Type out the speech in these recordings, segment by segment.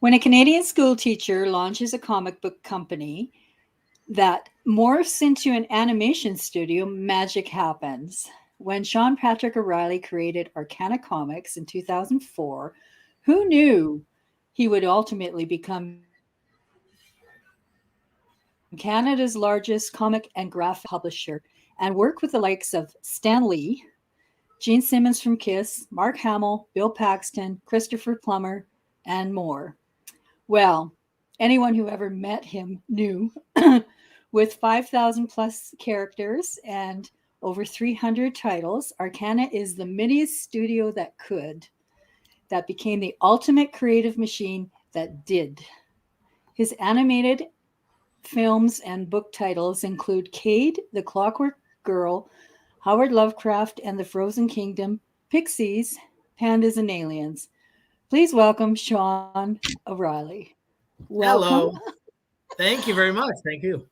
When a Canadian school teacher launches a comic book company that morphs into an animation studio, magic happens. When Sean Patrick O'Reilly created Arcana Comics in 2004, who knew he would ultimately become Canada's largest comic and graphic publisher and work with the likes of Stan Lee, Gene Simmons from Kiss, Mark Hamill, Bill Paxton, Christopher Plummer, and more? Well, anyone who ever met him knew. With 5,000 plus characters and over 300 titles, Arkana is the miniest studio that could, that became the ultimate creative machine that did. His animated films and book titles include Kade, The Clockwork Girl, Howard Lovecraft and the Frozen Kingdom, Pixies, Pandas and Aliens. Please welcome Sean O'Reilly. Welcome. Hello. Thank you very much. Thank you.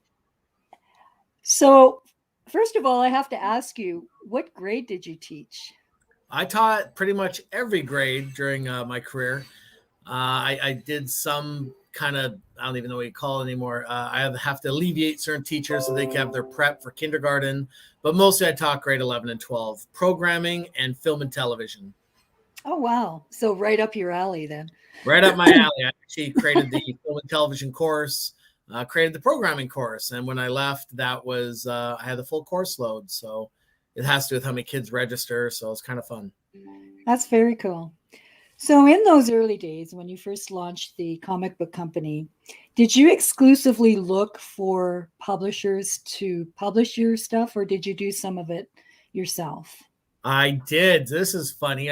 So, first of all, I have to ask you, what grade did you teach? I taught pretty much every grade during my career. I did some kind of, I don't even know what you call it anymore. I have to alleviate certain teachers so they can have their prep for kindergarten. But mostly I taught grade 11 and 12, programming and film and television. Oh, wow. So right up your alley then. Right up my alley. I actually created the film and television course, created the programming course. And when I left, that was, I had the full course load. So it has to do with how many kids register. So it's kind of fun. That's very cool. So in those early days, when you first launched the comic book company, did you exclusively look for publishers to publish your stuff, or did you do some of it yourself? I did. This is funny.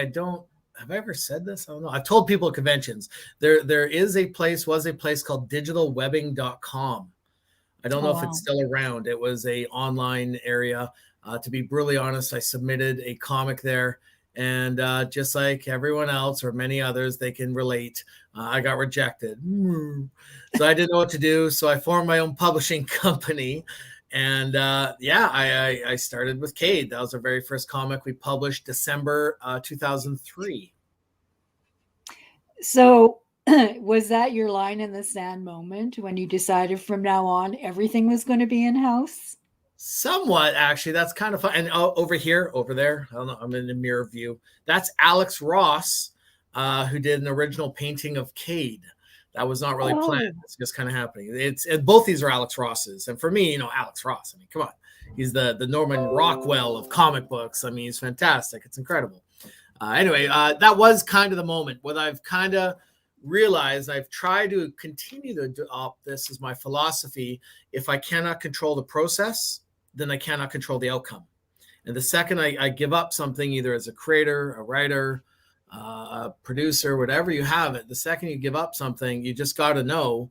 Have I ever said this? I don't know. I've told people at conventions. There was a place called digitalwebbing.com. I don't know if it's still around. It was a online area. To be brutally honest, I submitted a comic there. And just like everyone else or many others, they can relate. I got rejected. So I didn't know what to do. So I formed my own publishing company. And I started with Kade. That was our very first comic we published December 2003. So was that your line in the sand moment when you decided from now on everything was going to be in-house? Somewhat, actually. That's kind of fun. And over there, I don't know, I'm in the mirror view. That's Alex Ross, who did an original painting of Kade. That was not really planned. It's just kind of happening. Both these are Alex Ross's. And for me, Alex Ross, I mean, come on. He's the Norman Rockwell of comic books. I mean, he's fantastic. It's incredible. Anyway, that was kind of the moment. What I've kind of realized, I've tried to continue to adopt this as my philosophy. If I cannot control the process, then I cannot control the outcome. And the second I give up something, either as a creator, a writer, a producer, whatever you have it, the second you give up something, you just got to know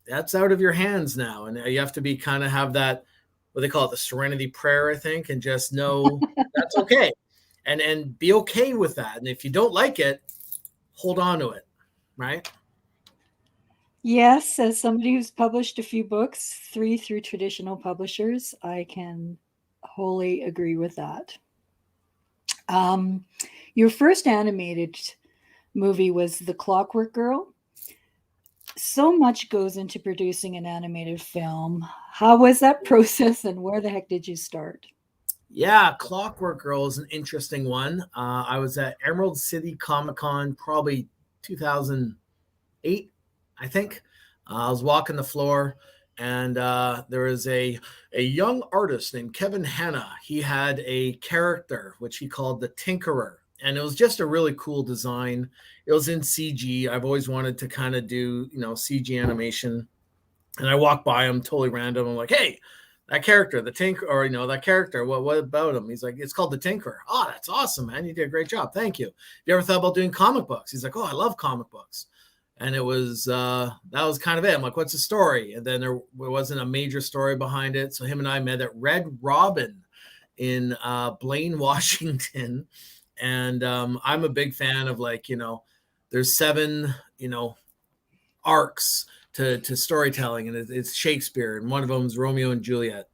that's out of your hands now. And you have to be kind of have that, what they call it, the Serenity Prayer, I think, and just know that's okay. And be okay with that. And if you don't like it, hold on to it, right? Yes, as somebody who's published a few books, 3 through traditional publishers, I can wholly agree with that. Your first animated movie was The Clockwork Girl. So much goes into producing an animated film. How was that process, and where the heck did you start? Yeah, Clockwork Girl is an interesting one. I was at Emerald City Comic Con probably 2008, I think. I was walking the floor, and there was a young artist named Kevin Hanna. He had a character which he called the Tinkerer, and it was just a really cool design. It was in CG. I've always wanted to kind of do CG animation, and I walked by him totally random. I'm like, hey, that character, the Tinker, or that character, what about him? He's like, it's called the Tinkerer. Oh, that's awesome, man. You did a great job. Thank you. You ever thought about doing comic books? He's like, oh, I love comic books. And it was, that was kind of it. I'm like, what's the story? And then there wasn't a major story behind it. So him and I met at Red Robin in Blaine, Washington. And I'm a big fan of there's 7, arcs to storytelling, and it's Shakespeare, and one of them is Romeo and Juliet,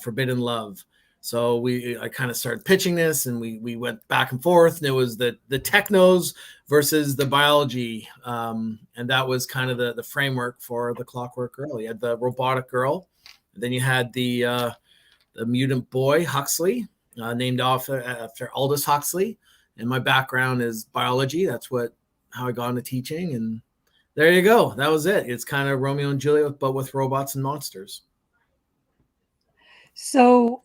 Forbidden Love. So I kind of started pitching this, and we went back and forth, and it was the technos versus the biology, and that was kind of the framework for the Clockwork Girl. You had the robotic girl, and then you had the mutant boy Huxley, named after Aldous Huxley. And my background is biology. That's how I got into teaching, and there you go. That was it. It's kind of Romeo and Juliet, but with robots and monsters. So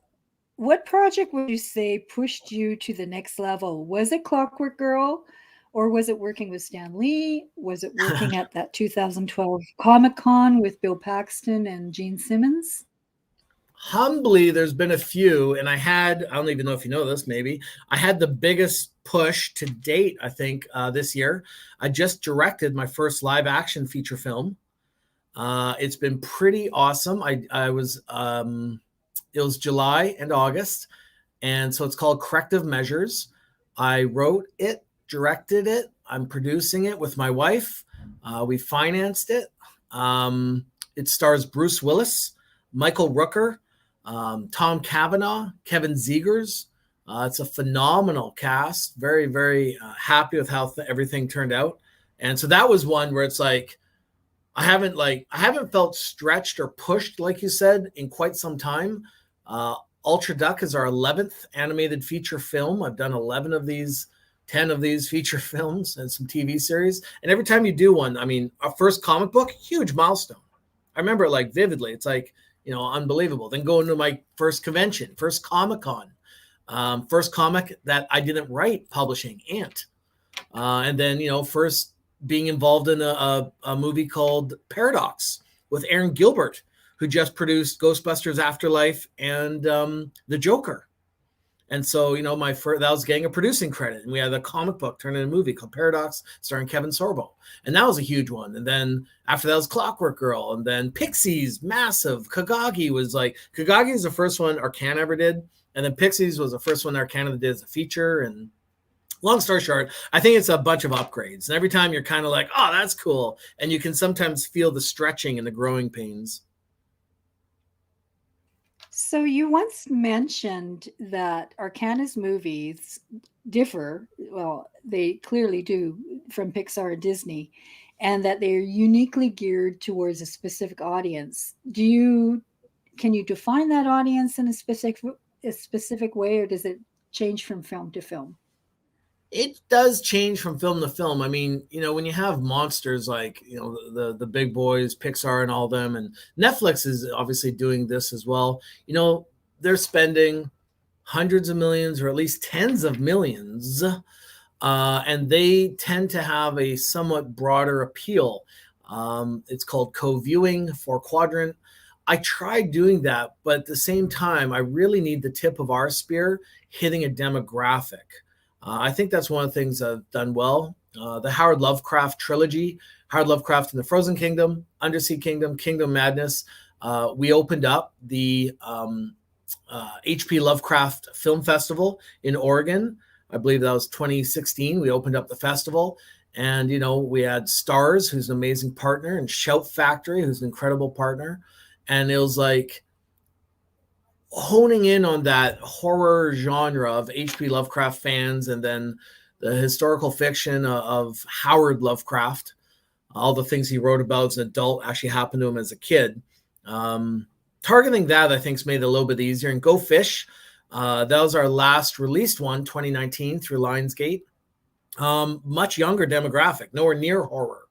what project would you say pushed you to the next level? Was it Clockwork Girl, or was it working with Stan Lee? Was it working at that 2012 Comic-Con with Bill Paxton and Gene Simmons? Humbly, there's been a few, and I don't even know if you know this, maybe. I had the biggest push to date, I think, this year. I just directed my first live action feature film. It's been pretty awesome. It was July and August, and so it's called Corrective Measures. I wrote it, directed it. I'm producing it with my wife. We financed it. It stars Bruce Willis, Michael Rooker, Tom Cavanaugh, Kevin Zegers. It's a phenomenal cast. Very, very happy with how everything turned out. And so that was one where it's like, I haven't felt stretched or pushed, like you said, in quite some time. Ultra Duck is our 11th animated feature film. I've done 10 of these feature films and some TV series. And every time you do one, I mean, our first comic book, huge milestone. I remember it like vividly. It's like, unbelievable. Then going to my first convention, first Comic-Con, first comic that I didn't write, publishing Ant. And then, first being involved in a movie called Paradox with Aaron Gilbert, who just produced Ghostbusters Afterlife and The Joker. And so, that was getting a producing credit. And we had a comic book turned into a movie called Paradox, starring Kevin Sorbo. And that was a huge one. And then after that was Clockwork Girl. And then Pixies, massive. Kagagi is the first one Arkana ever did. And then Pixies was the first one Arkana did as a feature. And long story short, I think it's a bunch of upgrades. And every time you're kind of like, oh, that's cool. And you can sometimes feel the stretching and the growing pains. So you once mentioned that Arkana's movies differ, well, they clearly do, from Pixar and Disney, and that they're uniquely geared towards a specific audience. Can you define that audience in a specific way, or does it change from film to film? It does change from film to film. I mean, when you have monsters like, the big boys, Pixar and all them, and Netflix is obviously doing this as well. They're spending hundreds of millions or at least tens of millions, and they tend to have a somewhat broader appeal. It's called co-viewing, 4-quadrant. I tried doing that, but at the same time, I really need the tip of our spear hitting a demographic. I think that's one of the things I've done well. The Howard Lovecraft trilogy, Howard Lovecraft in the Frozen Kingdom, Undersea Kingdom, Kingdom Madness. We opened up the H.P. Lovecraft Film Festival in Oregon. I believe that was 2016. We opened up the festival. And, we had Stars, who's an amazing partner, and Shout Factory, who's an incredible partner. And it was like honing in on that horror genre of H.P. Lovecraft fans, and then the historical fiction of Howard Lovecraft, all the things he wrote about as an adult actually happened to him as a kid. Targeting that, I think, has made it a little bit easier. And Go Fish, that was our last released one, 2019, through Lionsgate. Much younger demographic, nowhere near horror.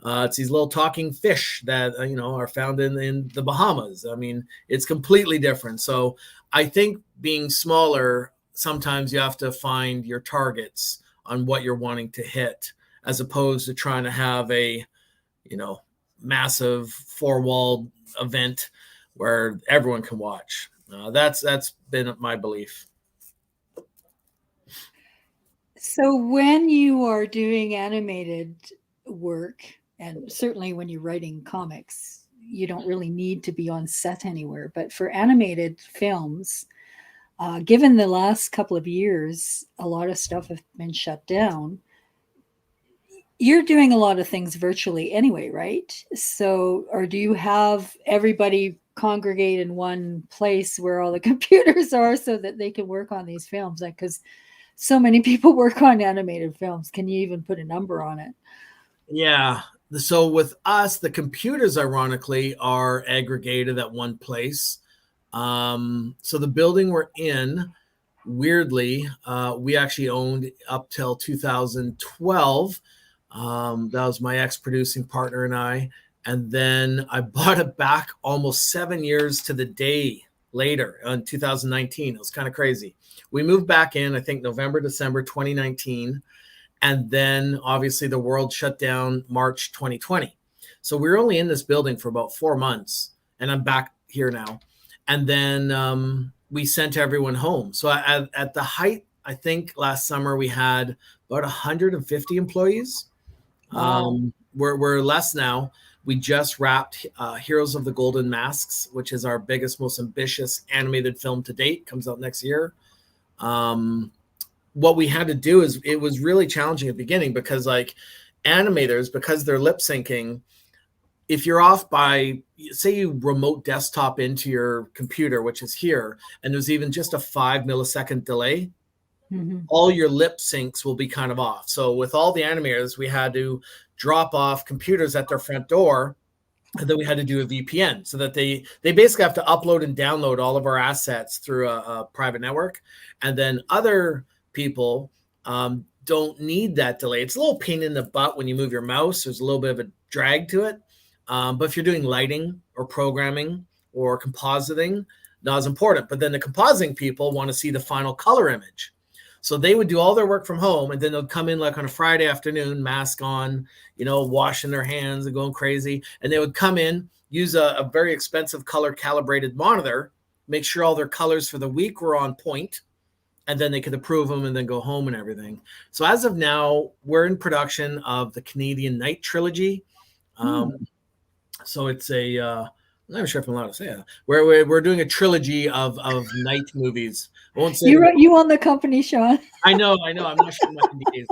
It's these little talking fish that, are found in the Bahamas. I mean, it's completely different. So I think being smaller, sometimes you have to find your targets on what you're wanting to hit, as opposed to trying to have a, massive 4-walled event where everyone can watch. That's been my belief. So when you are doing animated work, and certainly when you're writing comics, you don't really need to be on set anywhere. But for animated films, given the last couple of years, a lot of stuff have been shut down. You're doing a lot of things virtually anyway, right? So, or do you have everybody congregate in one place where all the computers are so that they can work on these films. Like, because so many people work on animated films. Can you even put a number on it? Yeah. So with us, the computers, ironically, are aggregated at one place. So the building we're in, weirdly, we actually owned up till 2012. That was my ex-producing partner and I. And then I bought it back almost 7 years to the day later in 2019. It was kind of crazy. We moved back in, I think, November, December 2019. And then obviously the world shut down March 2020. So we were only in this building for about 4 months, and I'm back here now. And then we sent everyone home. So at the height, I think last summer we had about 150 employees. Wow. We're less now. We just wrapped Heroes of the Golden Masks, which is our biggest, most ambitious animated film to date. Comes out next year. What we had to do is, it was really challenging at the beginning because like animators, because they're lip syncing, if you're off by, say you remote desktop into your computer, which is here, and there's even just a 5 millisecond delay, all your lip syncs will be kind of off. So with all the animators, we had to drop off computers at their front door, and then we had to do a VPN so that they basically have to upload and download all of our assets through a private network. And then other people don't need that delay. It's a little pain in the butt when you move your mouse. There's a little bit of a drag to it. But if you're doing lighting or programming or compositing, not as important. But then the compositing people want to see the final color image. So they would do all their work from home, and then they'll come in like on a Friday afternoon, mask on, washing their hands and going crazy. And they would come in, use a very expensive color calibrated monitor, make sure all their colors for the week were on point, and then they could approve them and then go home and everything. So as of now, we're in production of the Canadian Night trilogy. So it's I'm not sure if I'm allowed to say that. We're doing a trilogy of night movies. I won't say you own the company, Sean. I know. I'm not sure what NDAs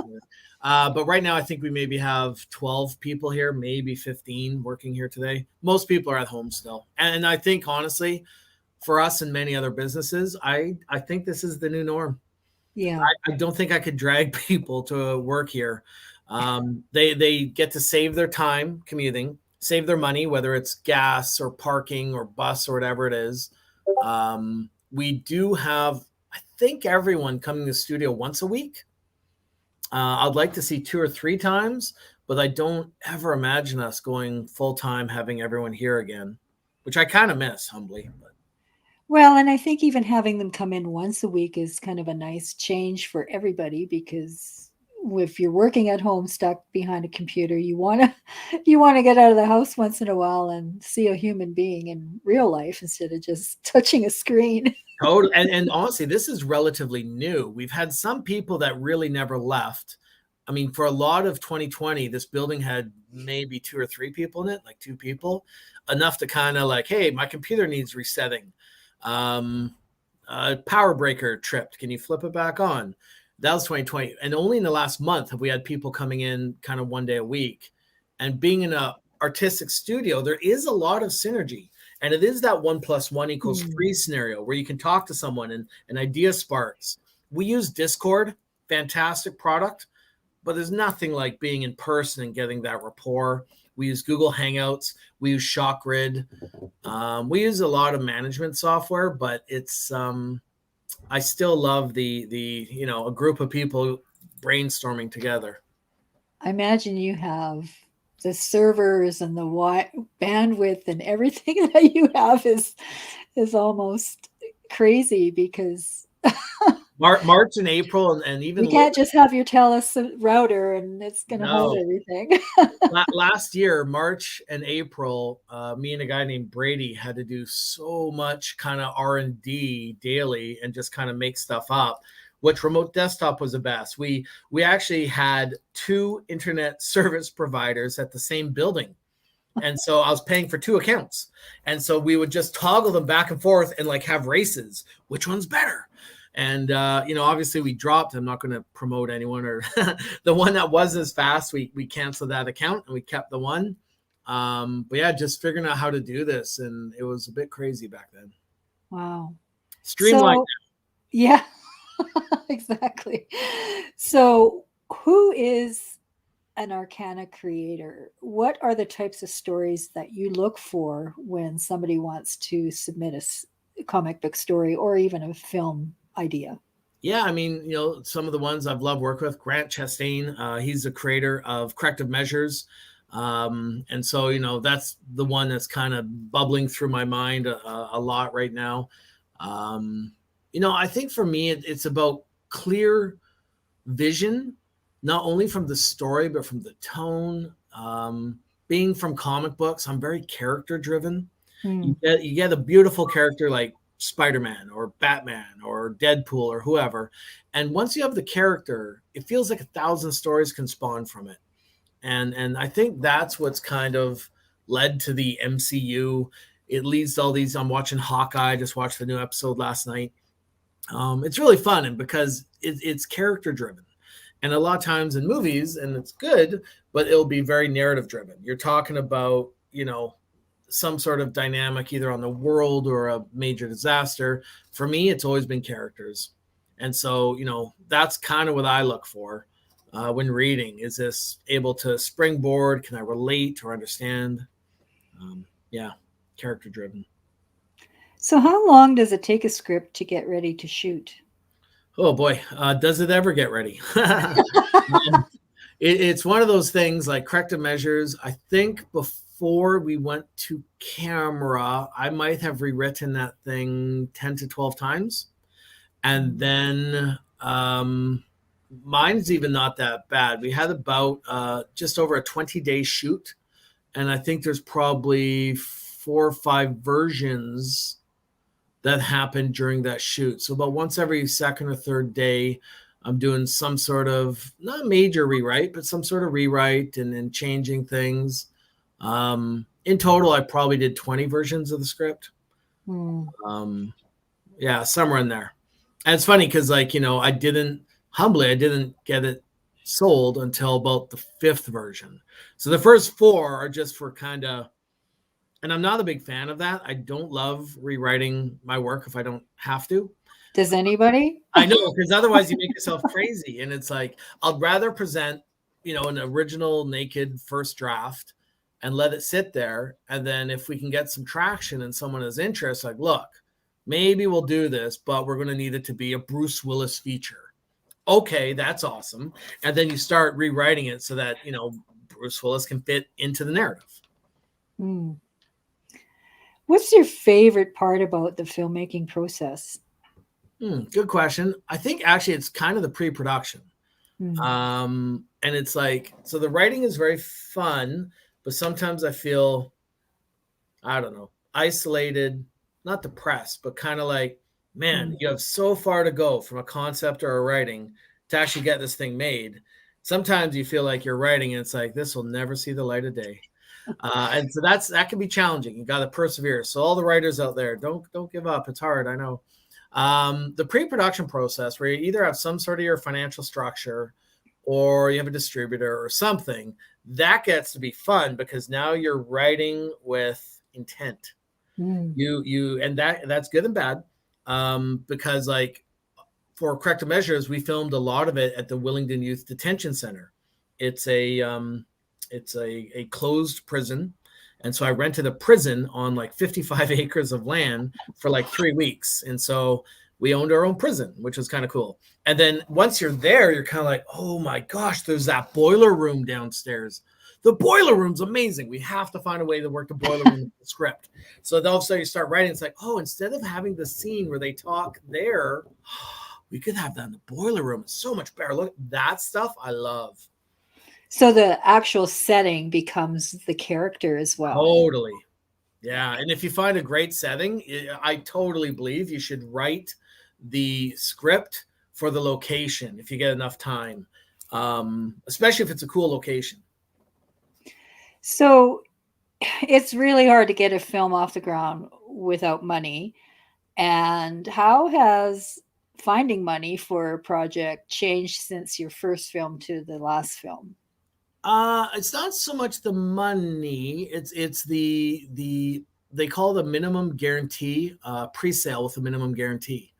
are. But right now, I think we maybe have 12 people here, maybe 15 working here today. Most people are at home still. And I think, honestly, for us and many other businesses, I think this is the new norm. Yeah. I don't think I could drag people to work here. They get to save their time commuting, save their money, whether it's gas or parking or bus or whatever it is. We do have, I think, everyone coming to the studio once a week. I'd like to see 2 or 3 times, but I don't ever imagine us going full time, having everyone here again, which I kind of miss, humbly. But. Well, and I think even having them come in once a week is kind of a nice change for everybody, because if you're working at home stuck behind a computer, you want to get out of the house once in a while and see a human being in real life instead of just touching a screen. Totally. And honestly, this is relatively new. We've had some people that really never left. I mean, for a lot of 2020, this building had maybe 2 or 3 people in it, like 2 people, enough to kind of like, hey, my computer needs resetting. Power breaker tripped. Can you flip it back on? That was 2020. And only in the last month have we had people coming in kind of one day a week. And being in an artistic studio, there is a lot of synergy. And it is that 1 + 1 = 3 scenario where you can talk to someone and an idea sparks. We use Discord, fantastic product, but there's nothing like being in person and getting that rapport. We use Google Hangouts. We use ShotGrid. We use a lot of management software, but it's I still love the a group of people brainstorming together. I imagine you have the servers and the bandwidth and everything that you have is almost crazy, because March and April and even you can't just have your TELUS router and it's going to hold everything. Last year, March and April, me and a guy named Brady had to do so much kind of R&D daily and just kind of make stuff up, which remote desktop was the best. We actually had 2 internet service providers at the same building. And so I was paying for 2 accounts. And so we would just toggle them back and forth and like have races. Which one's better? And, obviously we dropped, I'm not going to promote anyone, or the one that wasn't as fast, we canceled that account and we kept the one. But yeah, just figuring out how to do this, and it was a bit crazy back then. Wow. Streamlined. So, yeah, exactly. So, who is an Arcana creator? What are the types of stories that you look for when somebody wants to submit a comic book story or even a film idea? Yeah, I mean, some of the ones I've loved work with, Grant Chastain, he's the creator of Corrective Measures. And so, that's the one that's kind of bubbling through my mind a lot right now. I think for me, it's about clear vision, not only from the story, but from the tone. Being from comic books, I'm very character driven. You get a beautiful character like Spider-Man or Batman or Deadpool or whoever. And once you have the character, it feels like 1,000 stories can spawn from it. And I think that's what's kind of led to the MCU. It leads to all these. I'm watching Hawkeye, just watched the new episode last night. It's really fun, and because it's character driven. And a lot of times in movies, and it's good, but it'll be very narrative driven. You're talking about, some sort of dynamic either on the world or a major disaster. For me, it's always been characters. And so, that's kind of what I look for when reading. Is this able to springboard? Can I relate or understand? Yeah, character driven. So, how long does it take a script to get ready to shoot? Oh boy, does it ever get ready? It's one of those things like Corrective Measures. I think before we went to camera, I might have rewritten that thing 10 to 12 times. And then mine's even not that bad. We had about just over a 20-day shoot. And I think there's probably 4 or 5 versions that happened during that shoot. So about once every second or third day, I'm doing some sort of, not major rewrite, but some sort of rewrite and changing things. In total, I probably did 20 versions of the script. Yeah, somewhere in there. And it's funny because, I didn't get it sold until about the 5th version. So the first 4 are just for kind of, and I'm not a big fan of that. I don't love rewriting my work if I don't have to. Does anybody? I know, because otherwise you make yourself crazy. And it's like, I'd rather present, an original naked first draft and let it sit there. And then if we can get some traction and someone is interested, like, look, maybe we'll do this, but we're going to need it to be a Bruce Willis feature. Okay, that's awesome. And then you start rewriting it so that, Bruce Willis can fit into the narrative. What's your favorite part about the filmmaking process? Good question. I think actually it's kind of the pre-production. And it's like, so the writing is very fun, but sometimes I feel, I don't know, isolated, not depressed, but kind of like, man, you have so far to go from a concept or a writing to actually get this thing made. Sometimes you feel like you're writing and it's like, this will never see the light of day. And so that can be challenging. You got to persevere. So all the writers out there, don't give up. It's hard. I know. The pre-production process where you either have some sort of your financial structure or you have a distributor or something, that gets to be fun because now you're writing with intent. And that's good and bad. Because like for Corrective Measures, we filmed a lot of it at the Willingdon Youth Detention Center. It's a closed prison. And so I rented a prison on like 55 acres of land for like 3 weeks. And so we owned our own prison, which was kind of cool. And then once you're there, you're kind of like, oh my gosh, there's that boiler room downstairs. The boiler room's amazing. We have to find a way to work the boiler room in the script. So then all of a sudden you start writing. It's like, oh, instead of having the scene where they talk there, we could have that in the boiler room. It's so much better. Look, that stuff I love. So the actual setting becomes the character as well. Totally. Yeah. And if you find a great setting, I totally believe you should write the script for the location if you get enough time, especially if it's a cool location. So it's really hard to get a film off the ground without money. And how has finding money for a project changed since your first film to the last film? It's not so much the money. It's the they call the minimum guarantee pre-sale with a minimum guarantee.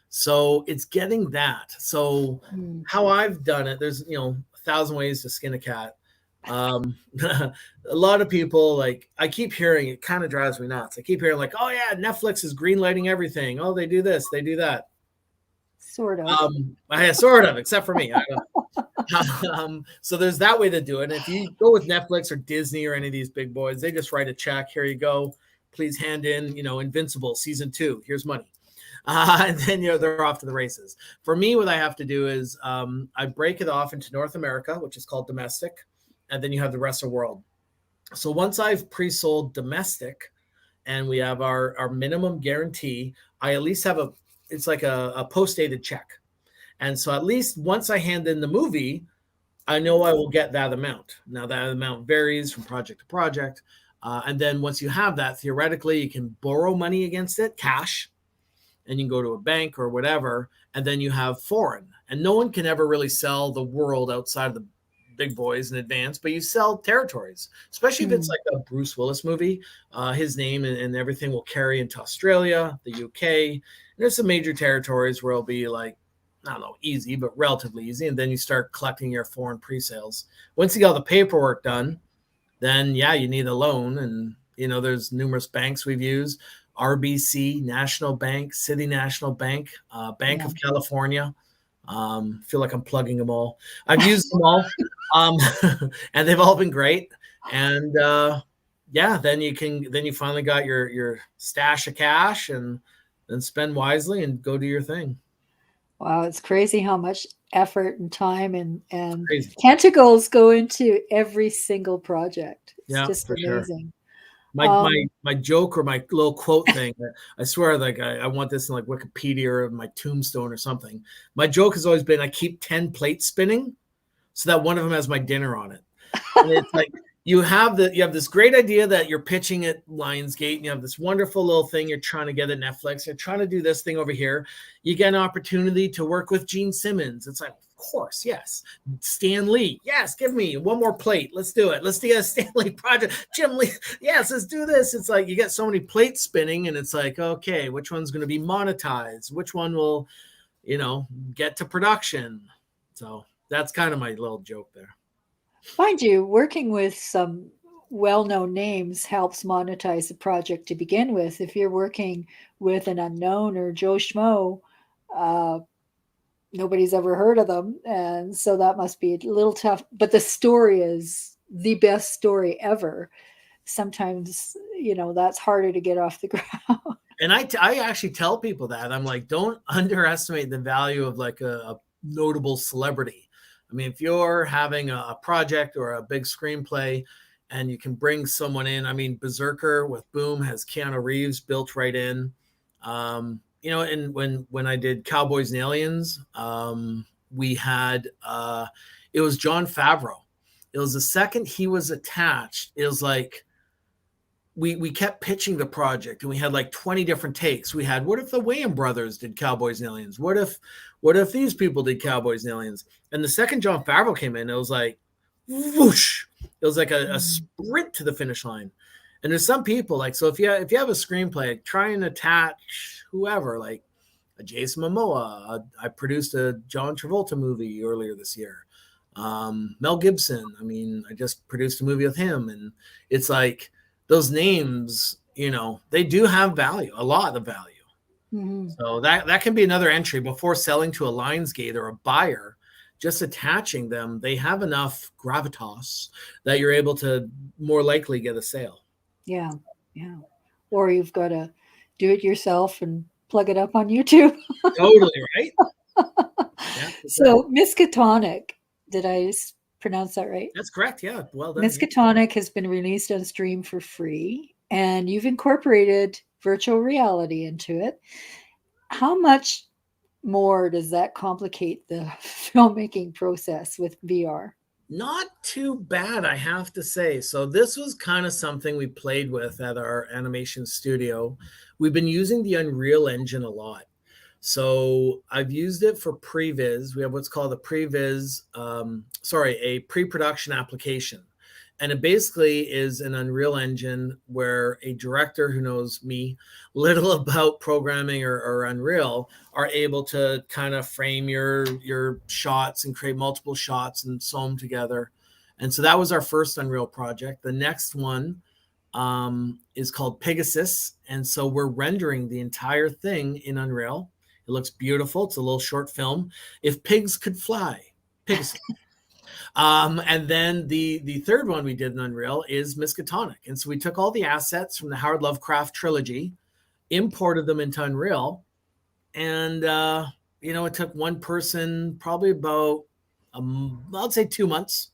So it's getting that. So how I've done it, there's 1,000 ways to skin a cat. A lot of people, like, I keep hearing, it kind of drives me nuts. I keep hearing like, oh yeah, Netflix is greenlighting everything. Oh, they do this, they do that. Sort of. Sort of, except for me. I don't. So there's that way to do it. And if you go with Netflix or Disney or any of these big boys, they just write a check. Here you go. Please hand in, Invincible season 2. Here's money. And then they're off to the races. For me, what I have to do is I break it off into North America, which is called domestic, and then you have the rest of the world. So once I've pre-sold domestic and we have our minimum guarantee, I at least have it's like a post-dated check. And so at least once I hand in the movie, I know I will get that amount. Now that amount varies from project to project. And then once you have that, theoretically, you can borrow money against it, cash, and you can go to a bank or whatever. And then you have foreign. And no one can ever really sell the world outside of the big boys in advance, but you sell territories, especially if it's like a Bruce Willis movie. His name and everything will carry into Australia, the UK. And there's some major territories where it'll be like, I don't know, easy, but relatively easy. And then you start collecting your foreign pre-sales. Once you get all the paperwork done, then yeah, you need a loan. And, there's numerous banks we've used: RBC, National Bank, City National Bank, Bank of California. Feel like I'm plugging them all. I've used them all. And they've all been great. And then you finally got your stash of cash, and then spend wisely and go do your thing. Wow, it's crazy how much effort and time and tentacles go into every single project. It's just amazing. Sure. My joke or my little quote thing, I swear, like I want this in like Wikipedia or my tombstone or something. My joke has always been, I keep 10 plates spinning so that one of them has my dinner on it. And it's like you have this great idea that you're pitching at Lionsgate, and you have this wonderful little thing you're trying to get at Netflix. You're trying to do this thing over here. You get an opportunity to work with Gene Simmons. It's like, of course, yes. Stan Lee, yes, give me one more plate. Let's do it. Let's do a Stan Lee project. Jim Lee, yes, let's do this. It's like you get so many plates spinning, and it's like, okay, which one's going to be monetized? Which one will, get to production? So that's kind of my little joke there. Mind you, working with some well-known names helps monetize the project to begin with. If you're working with an unknown or Joe Schmo, nobody's ever heard of them. And so that must be a little tough. But the story is the best story ever. Sometimes, that's harder to get off the ground. And I actually tell people that. I'm like, don't underestimate the value of like a notable celebrity. I mean, if you're having a project or a big screenplay and you can bring someone in, I mean, Berserker with Boom has Keanu Reeves built right in. And when I did Cowboys and Aliens, we had, it was Jon Favreau. It was the second he was attached. It was like, we kept pitching the project, and we had like 20 different takes. We had, what if the Wayans brothers did Cowboys and Aliens? What if these people did Cowboys and Aliens? And the second Jon Favreau came in, it was like whoosh. It was like a sprint to the finish line. And there's some people like, so if you have a screenplay, try and attach whoever, like a Jason Momoa. I produced a John Travolta movie earlier this year. Mel Gibson. I mean, I just produced a movie with him, and it's like, those names, they do have value, a lot of value. Mm-hmm. So that can be another entry before selling to a Lionsgate or a buyer. Just attaching them, they have enough gravitas that you're able to more likely get a sale. Yeah. Or you've got to do it yourself and plug it up on YouTube. Totally, right? Yeah, so Miskatonic, did I pronounce that right? That's correct. Yeah. Well done. Miskatonic has been released on stream for free, and you've incorporated virtual reality into it. How much more does that complicate the filmmaking process with VR? Not too bad, I have to say. So this was kind of something we played with at our animation studio. We've been using the Unreal Engine a lot. So I've used it for previs. We have what's called a a pre-production application. And it basically is an Unreal Engine where a director who knows me little about programming or Unreal are able to kind of frame your shots and create multiple shots and sew them together. And so that was our first Unreal project. The next one is called Pegasus. And so we're rendering the entire thing in Unreal. It looks beautiful. It's a little short film. If pigs could fly, Pegasus. And then the third one we did in Unreal is Miskatonic. And so we took all the assets from the Howard Lovecraft trilogy, imported them into Unreal, and it took one person probably about I'd say 2 months.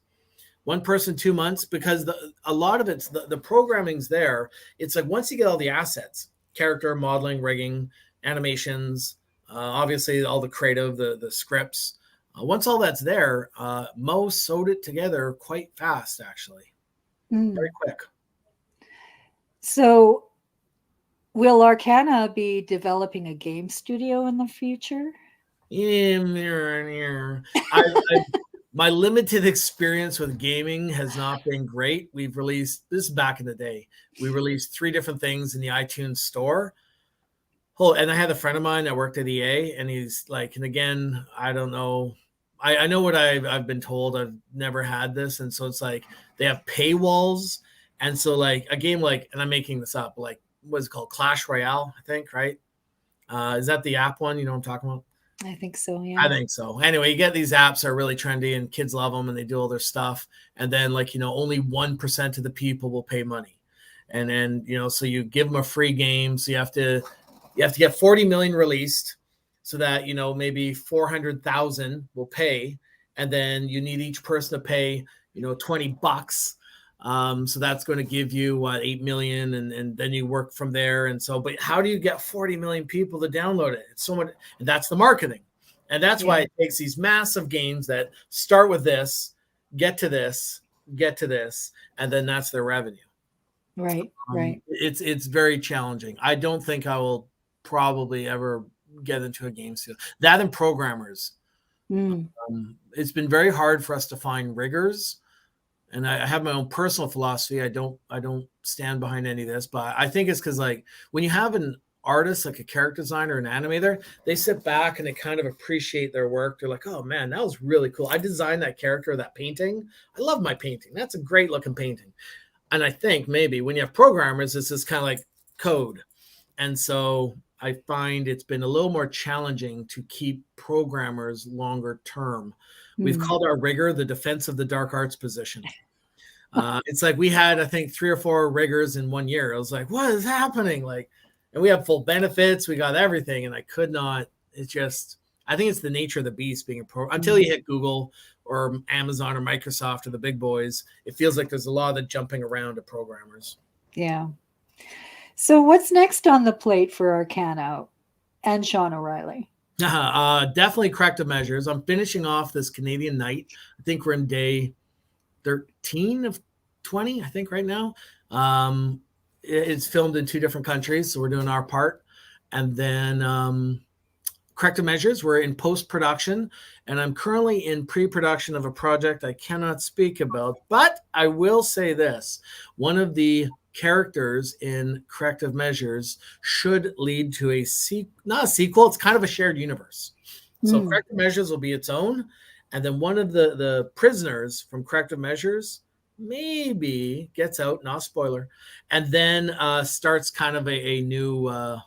One person 2 months, because a lot of it's the programming's there. It's like once you get all the assets, character modeling, rigging, animations, obviously all the creative, the scripts. Once all that's there, Mo sewed it together quite fast, actually. Very quick. So will Arkana be developing a game studio in the future? My limited experience with gaming has not been great. We've released, this is back in the day, we released 3 different things in the iTunes store. Oh, and I had a friend of mine that worked at EA, and he's like, and again, I don't know. I know what I've been told. I've never had this. And so it's like they have paywalls. And so like a game like, and I'm making this up, like what's it called? Clash Royale, I think, right? Is that the app one? You know what I'm talking about? I think so, yeah. I think so. Anyway, you get these apps that are really trendy and kids love them and they do all their stuff. And then like, only 1% of the people will pay money. And then, so you give them a free game. So you have to get 40 million released so that, maybe 400,000 will pay. And then you need each person to pay, $20. So that's going to give you 8 million. And then you work from there. And so, but how do you get 40 million people to download it? It's so much, and that's the marketing. And that's why it takes these massive games that start with this, get to this, and then that's their revenue. Right, right. It's very challenging. I don't think I will probably ever get into a game studio. That and programmers. It's been very hard for us to find riggers. And I have my own personal philosophy. I don't stand behind any of this, but I think it's because like when you have an artist, like a character designer, an animator, they sit back and they kind of appreciate their work. They're like, oh man, that was really cool. I designed that character, that painting. I love my painting. That's a great looking painting. And I think maybe when you have programmers, this is kind of like code. And so I find it's been a little more challenging to keep programmers longer term. We've called our rigger the defense of the dark arts position. It's like we had, I think, 3 or 4 riggers in 1 year. I was like, what is happening? Like, and we have full benefits. We got everything. And I could not, it's just, I think it's the nature of the beast being a pro. Until you hit Google or Amazon or Microsoft or the big boys, it feels like there's a lot of the jumping around of programmers. Yeah. So what's next on the plate for Arkana and Sean O'Reilly? Definitely Corrective Measures. I'm finishing off this Canadian Night. I think we're in day 13 of 20, I think, right now. It's filmed in 2 different countries, so we're doing our part. And then Corrective Measures, we're in post-production, and I'm currently in pre-production of a project I cannot speak about, but I will say this. One of the characters in Corrective Measures should lead to not a sequel, it's kind of a shared universe. So Corrective Measures will be its own, and then one of the prisoners from Corrective Measures maybe gets out, not a spoiler, and then starts kind of the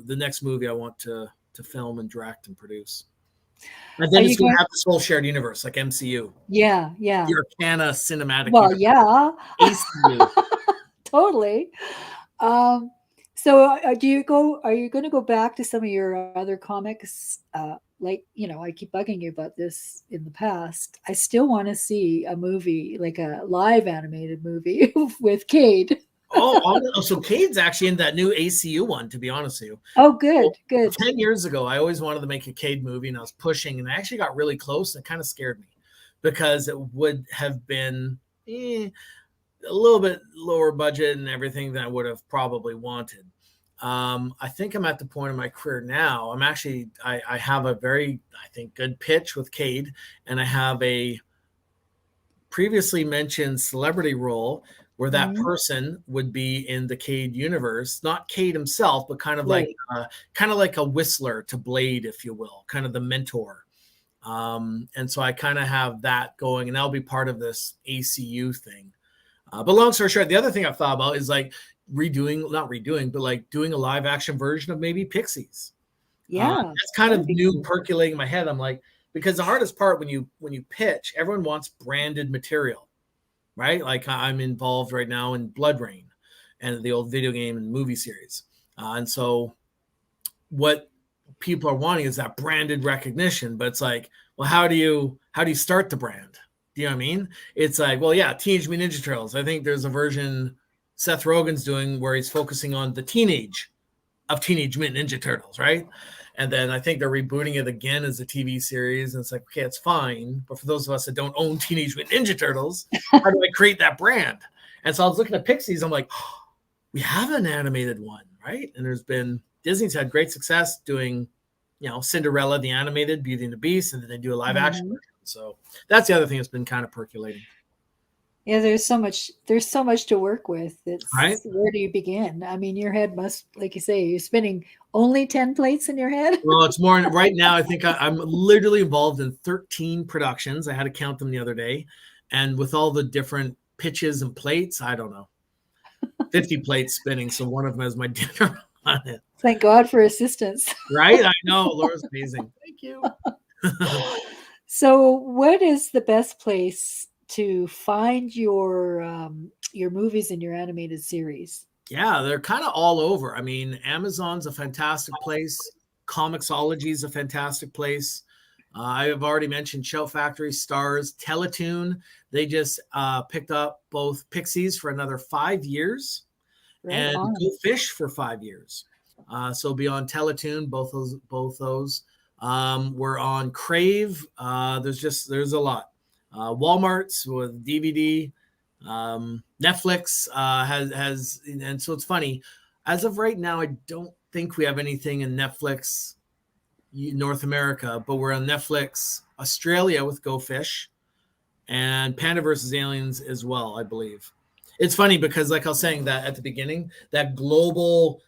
next movie I want to film and direct and produce. And then it's going to have this whole shared universe, like MCU. Yeah. The Arcana cinematic universe. Yeah. ACU. Totally. So are you going to go back to some of your other comics? Like, I keep bugging you about this in the past. I still want to see a movie, like a live animated movie with Kade. So Kade's actually in that new ACU one, to be honest with you. Oh, good. 10 years ago, I always wanted to make a Kade movie, and I was pushing, and I actually got really close. It kind of scared me because it would have been a little bit lower budget and everything than I would have probably wanted. I think I'm at the point in my career now. I have a very, I think, good pitch with Kade, and I have a previously mentioned celebrity role where that person would be in the Kade universe, not Kade himself, but kind of like a whistler to Blade, if you will, kind of the mentor. And so I kind of have that going, and that'll be part of this ACU thing. But long story short, the other thing I've thought about is like not redoing, but like doing a live action version of maybe Pixies. Yeah, that's kind of new, percolating in my head. I'm like, because the hardest part when you pitch, everyone wants branded material, right? Like I'm involved right now in Blood Rain and the old video game and movie series. And so what people are wanting is that branded recognition, but it's like, well, how do you start the brand? Do you know what I mean? It's like, well, yeah, Teenage Mutant Ninja Turtles. I think there's a version Seth Rogen's doing where he's focusing on the teenage of Teenage Mutant Ninja Turtles, right? And then I think they're rebooting it again as a TV series. And it's like, okay, it's fine. But for those of us that don't own Teenage Mutant Ninja Turtles, how do I create that brand? And so I was looking at Pixies. I'm like, oh, we have an animated one, right? And Disney's had great success doing, Cinderella, the animated, Beauty and the Beast, and then they do a live action version. So that's the other thing that's been kind of percolating. Yeah, there's so much to work with. It's right. Where do you begin? I mean, your head must, like you say, you're spinning only 10 plates in your head. Well, it's more right now. I think I'm literally involved in 13 productions. I had to count them the other day. And with all the different pitches and plates, I don't know, 50 plates spinning. So one of them has my dinner on it. Thank God for assistance. Right? I know. Laura's amazing. Thank you. So what is the best place to find your movies and your animated series? Yeah, they're kind of all over. I mean, Amazon's a fantastic place. Comixology is a fantastic place. I have already mentioned Shout Factory, Stars, Teletoon. They just picked up both Pixies for another 5 years and Go Fish for 5 years. So be on Teletoon, both those. We're on Crave. There's a lot. Walmart's with DVD. Netflix has, and so it's funny. As of right now, I don't think we have anything in Netflix North America, but we're on Netflix Australia with Go Fish and Panda versus Aliens as well, I believe. It's funny because, like I was saying that at the beginning, that global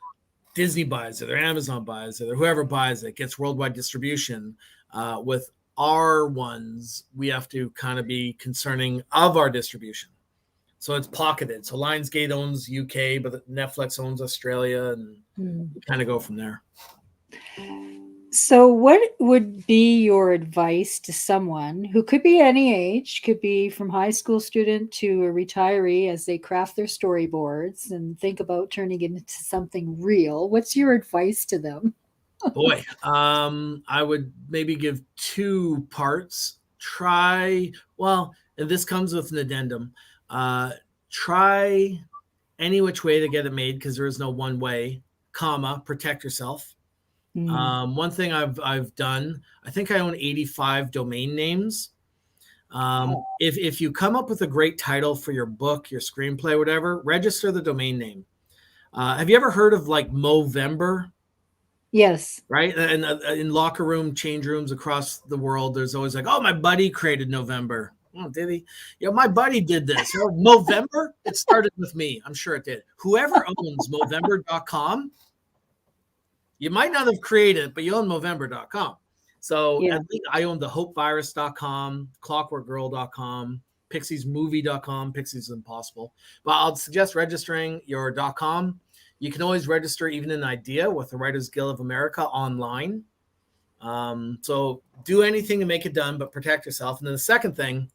Disney buys it, or Amazon buys it, or whoever buys it gets worldwide distribution. With our ones, we have to kind of be concerning of our distribution. So it's pocketed. So Lionsgate owns UK, but Netflix owns Australia, and kind of go from there. So what would be your advice to someone who could be any age, could be from high school student to a retiree, as they craft their storyboards and think about turning it into something real? What's your advice to them? Boy, I would maybe give 2 parts. And this comes with an addendum. Try any which way to get it made, because there is no one way, protect yourself. One thing I've done, I think I own 85 domain names. If you come up with a great title for your book, your screenplay, whatever, register the domain name. Have you ever heard of like Movember? Yes. Right. And in locker room, change rooms across the world, there's always like, oh, my buddy created November. Oh, did he? My buddy did this. Movember, it started with me. I'm sure it did. Whoever owns Movember.com, you might not have created, but you own Movember.com. So I think I own the HopeVirus.com, ClockworkGirl.com, PixiesMovie.com. Pixies is impossible. But I'll suggest registering your .com. You can always register even an idea with the Writers Guild of America online. So do anything to make it done, but protect yourself. And then the second thing,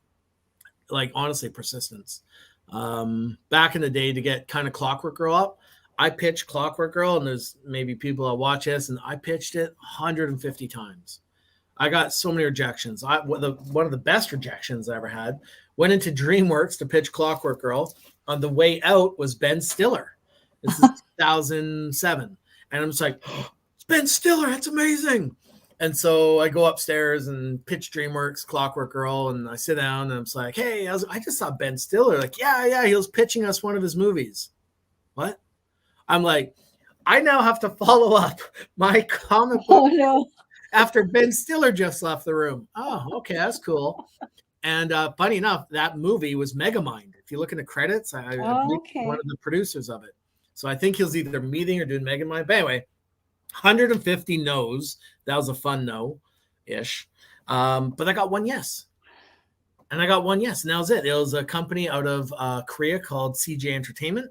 like honestly, persistence. Back in the day, to get kind of Clockwork Girl up, I pitched Clockwork Girl, and there's maybe people that watch this, and I pitched it 150 times. I got so many rejections. One of the best rejections I ever had, went into DreamWorks to pitch Clockwork Girl. On the way out was Ben Stiller. This is 2007. And I'm just like, oh, it's Ben Stiller. That's amazing. And so I go upstairs and pitch DreamWorks Clockwork Girl, and I sit down and I'm just like, hey, I just saw Ben Stiller. Like, yeah, he was pitching us one of his movies. What? I'm like, I now have to follow up my comic Oh book no. after Ben Stiller just left the room. Oh, okay, that's cool. And funny enough, that movie was Megamind. If you look in the credits, I believe one Okay. of the producers of it. So I think he's either meeting or doing Megamind. But anyway, 150 no's. That was a fun no-ish. But I got one yes. And I got one yes. And that was it. It was a company out of Korea called CJ Entertainment.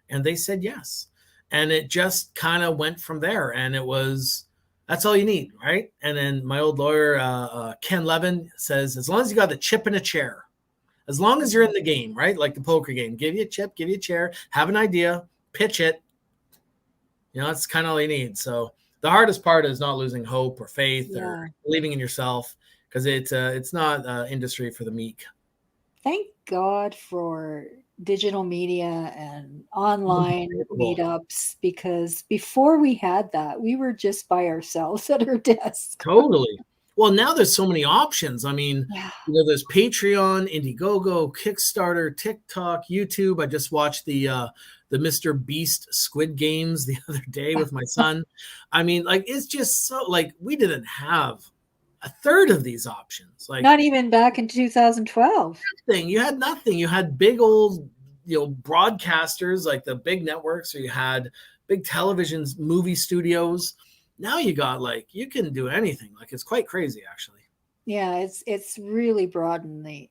And they said yes. And it just kind of went from there. And it was, that's all you need, right? And then my old lawyer, Ken Levin, says, as long as you got the chip in a chair, as long as you're in the game, right? Like the poker game, give you a chip, give you a chair, have an idea, pitch it. You know, that's kind of all you need. So the hardest part is not losing hope or faith or believing in yourself, because it's not industry for the meek. Thank God for digital media and online meetups, because before we had that, we were just by ourselves at our desk. Totally. Well, now there's so many options. I mean, you know, there's Patreon, Indiegogo, Kickstarter, TikTok, YouTube. I just watched the Mr. Beast Squid Games the other day with my son. I mean, like, it's just so, like, we didn't have a third of these options. Like, not even back in 2012. Nothing. You had nothing. You had big old, you know, broadcasters like the big networks, or you had big televisions, movie studios. Now you got, like, you can do anything. Like, it's quite crazy, actually. Yeah, it's really broadened the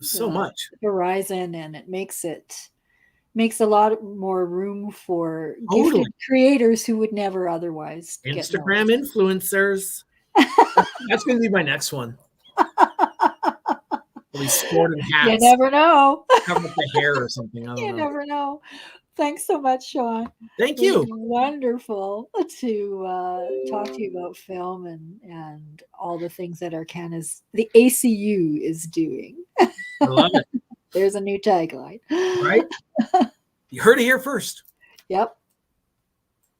so much horizon, and it makes a lot more room for gifted creators who would never otherwise Instagram get influencers. That's going to be my next one. These sporting hats. You never know. Cover up the hair or something. I don't know. Never know. Thanks so much, Sean. Thank you. Wonderful to talk to you about film and all the things that the ACU is doing. I love it. There's a new tagline. Right? You heard it here first. Yep.